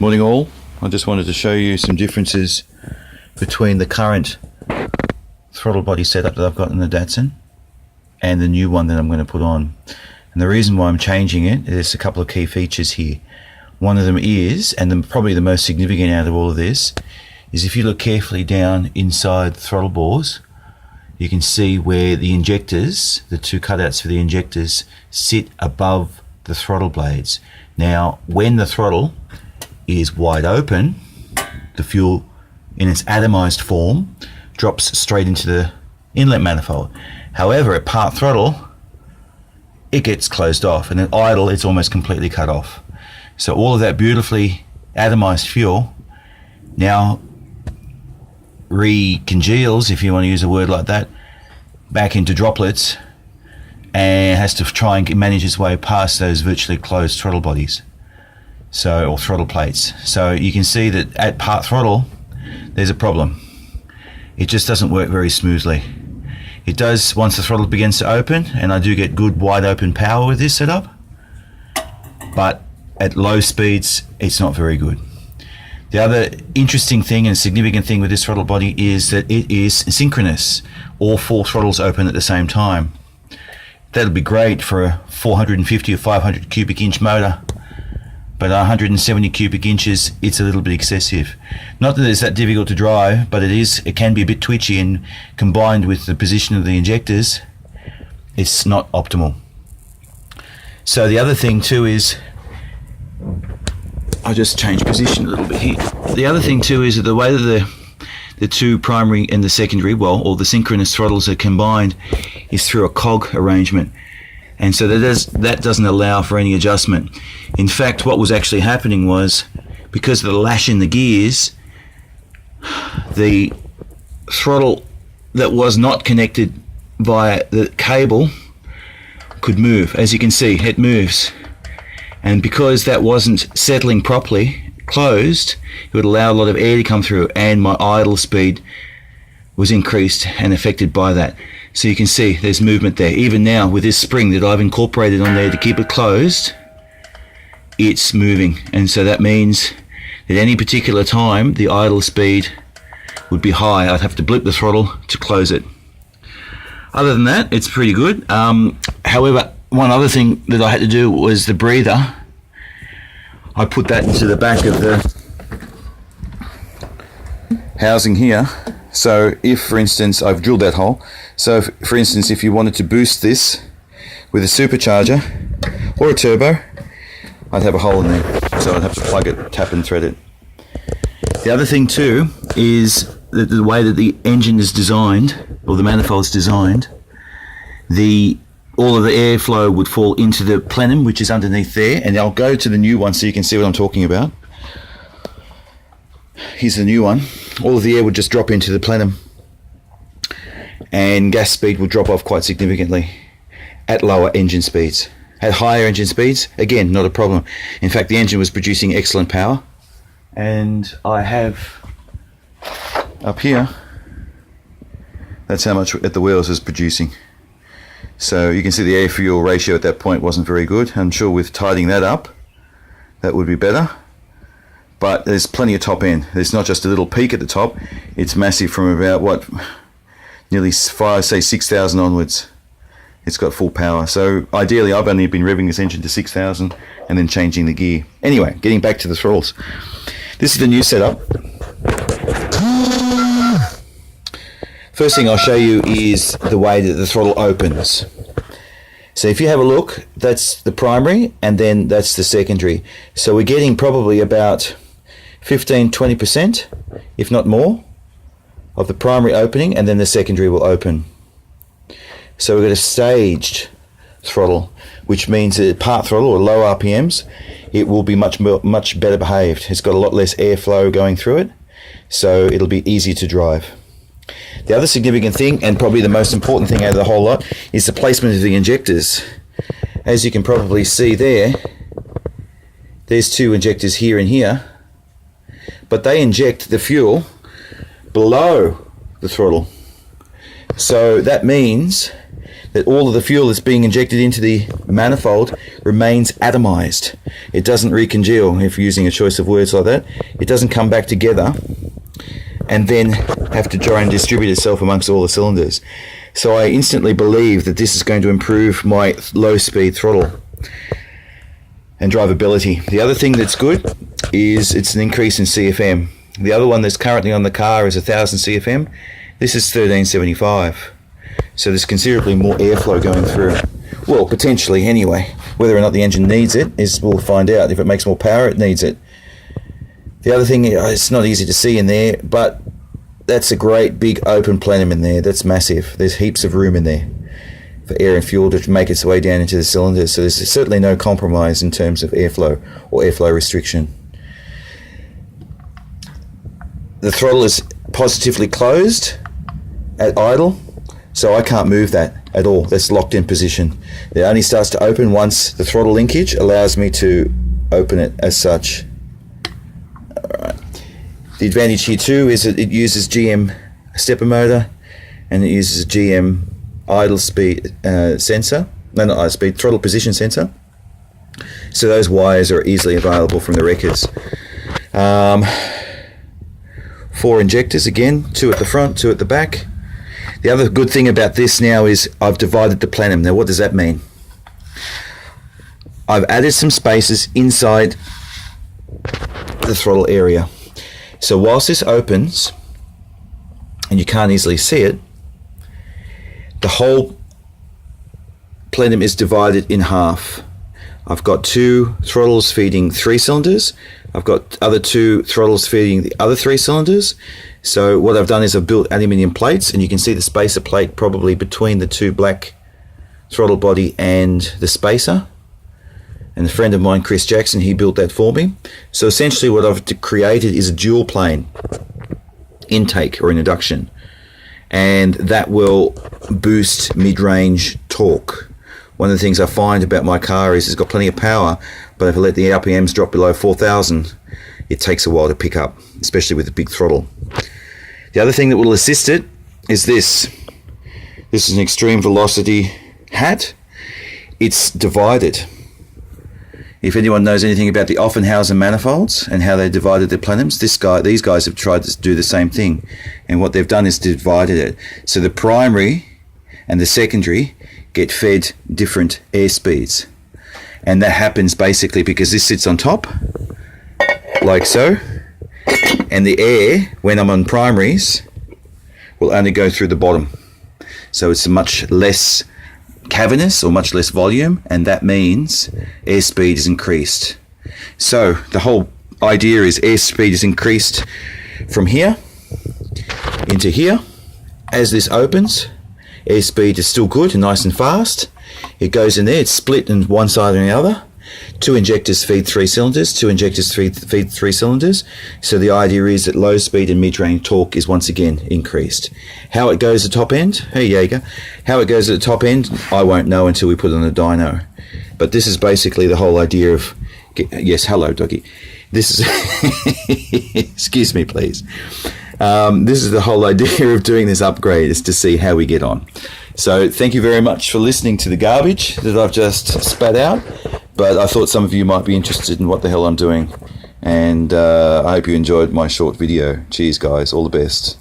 Morning all. I just wanted to show you some differences between the current throttle body setup that I've got in the Datsun and the new one that I'm going to put on. And the reason why I'm changing it, there's a couple of key features here. One of them is, and probably the most significant out of all of this, is if you look carefully down inside the throttle bores, you can see where the injectors, the two cutouts for the injectors, sit above the throttle blades. Now, when the throttle is wide open, the fuel in its atomized form drops straight into the inlet manifold. However, at part throttle, it gets closed off, and at idle, it's almost completely cut off. So all of that beautifully atomized fuel now recongeals, if you want to use a word like that, back into droplets, and has to try and manage its way past those virtually closed throttle bodies, or throttle plates. So you can see that at part throttle, there's a problem. It just doesn't work very smoothly. It does once the throttle begins to open, and I do get good wide open power with this setup, but at low speeds, it's not very good. The other interesting thing and significant thing with this throttle body is that it is synchronous. All four throttles open at the same time. That'll be great for a 450 or 500 cubic inch motor, but 170 cubic inches, it's a little bit excessive. Not that it's that difficult to drive, but it can be a bit twitchy, and combined with the position of the injectors, it's not optimal. So the other thing too is, I'll just change position a little bit here. The other thing too is that the way that the two primary and the secondary, or the synchronous throttles are combined, is through a cog arrangement. And so that doesn't allow for any adjustment. In fact, what was actually happening was, because of the lash in the gears, the throttle that was not connected via the cable could move. As you can see, it moves. And because that wasn't settling properly, closed, it would allow a lot of air to come through, and my idle speed was increased and affected by that. So you can see there's movement there. Even now, with this spring that I've incorporated on there to keep it closed, it's moving. And so that means at any particular time, the idle speed would be high. I'd have to blip the throttle to close it. Other than that, it's pretty good. However, one other thing that I had to do was the breather. I put that into the back of the housing here. So if, for instance, I've drilled that hole. So for instance, if you wanted to boost this with a supercharger or a turbo, I'd have a hole in there. So I'd have to plug it, tap and thread it. The other thing too is that the way that the engine is designed, or the manifold's designed, all of the airflow would fall into the plenum, which is underneath there. And I'll go to the new one so you can see what I'm talking about. Here's the new one. All of the air would just drop into the plenum, and gas speed would drop off quite significantly at lower engine speeds. At higher engine speeds, again, not a problem. In fact, the engine was producing excellent power. And I have up here, that's how much at the wheels is producing. So you can see the air-fuel ratio at that point wasn't very good. I'm sure with tidying that up, that would be better. But there's plenty of top end. There's not just a little peak at the top. It's massive from about, nearly 6,000 onwards. It's got full power. So ideally, I've only been revving this engine to 6,000 and then changing the gear. Anyway, getting back to the throttles. This is the new setup. First thing I'll show you is the way that the throttle opens. So if you have a look, that's the primary, and then that's the secondary. So we're getting probably about 15-20%, if not more, of the primary opening, and then the secondary will open. So we've got a staged throttle, which means that at part throttle or low RPMs, it will be much better behaved. It's got a lot less airflow going through it, so it'll be easier to drive. The other significant thing, and probably the most important thing out of the whole lot, is the placement of the injectors. As you can probably see there's two injectors here and here, but they inject the fuel below the throttle. So that means that all of the fuel that's being injected into the manifold remains atomized. It doesn't recongeal, if you're using a choice of words like that. It doesn't come back together and then have to try and distribute itself amongst all the cylinders. So I instantly believe that this is going to improve my low speed throttle and drivability. The other thing that's good is it's an increase in CFM. The other one that's currently on the car is 1000 CFM. This is 1375. So there's considerably more airflow going through. Well, potentially anyway. Whether or not the engine needs it is we'll find out. If it makes more power, it needs it. The other thing, it's not easy to see in there, but that's a great big open plenum in there. That's massive. There's heaps of room in there for air and fuel to make its way down into the cylinders. So there's certainly no compromise in terms of airflow or airflow restriction. The throttle is positively closed at idle, so I can't move that at all. That's locked in position. It only starts to open once the throttle linkage allows me to open it as such. Alright. The advantage here too is that it uses GM stepper motor and it uses a GM idle speed sensor. No, not idle speed, throttle position sensor. So those wires are easily available from the wreckers. 4 injectors again, 2 at the front, 2 at the back. The other good thing about this now is I've divided the plenum. Now what does that mean? I've added some spaces inside the throttle area. So whilst this opens, and you can't easily see it, the whole plenum is divided in half. I've got 2 throttles feeding 3 cylinders. I've got other 2 throttles feeding the other 3 cylinders. So what I've done is I've built aluminium plates, and you can see the spacer plate probably between the 2 black throttle body and the spacer. And a friend of mine, Chris Jackson, he built that for me. So essentially what I've created is a dual plane intake or an induction, and that will boost mid-range torque. One of the things I find about my car is it's got plenty of power, but if I let the RPMs drop below 4,000, it takes a while to pick up, especially with the big throttle. The other thing that will assist it is this. This is an extreme velocity hat. It's divided. If anyone knows anything about the Offenhausen manifolds and how they divided their plenums, these guys have tried to do the same thing. And what they've done is divided it. So the primary and the secondary get fed different air speeds. And that happens basically because this sits on top, like so. And the air, when I'm on primaries, will only go through the bottom. So it's a much less cavernous or much less volume, and that means airspeed is increased. So the whole idea is airspeed is increased from here into here. As this opens, airspeed is still good and nice and fast. It goes in there, it's split in one side and the other. 2 injectors feed 3 cylinders, 2 injectors feed 3 cylinders. So the idea is that low speed and mid-range torque is once again increased. How it goes at the top end, hey Jaeger, how it goes at the top end, I won't know until we put it on a dyno. But this is basically the whole idea of, yes, hello doggy. This is, excuse me please. This is the whole idea of doing this upgrade, is to see how we get on. So thank you very much for listening to the garbage that I've just spat out. But I thought some of you might be interested in what the hell I'm doing. And I hope you enjoyed my short video. Cheers guys, all the best.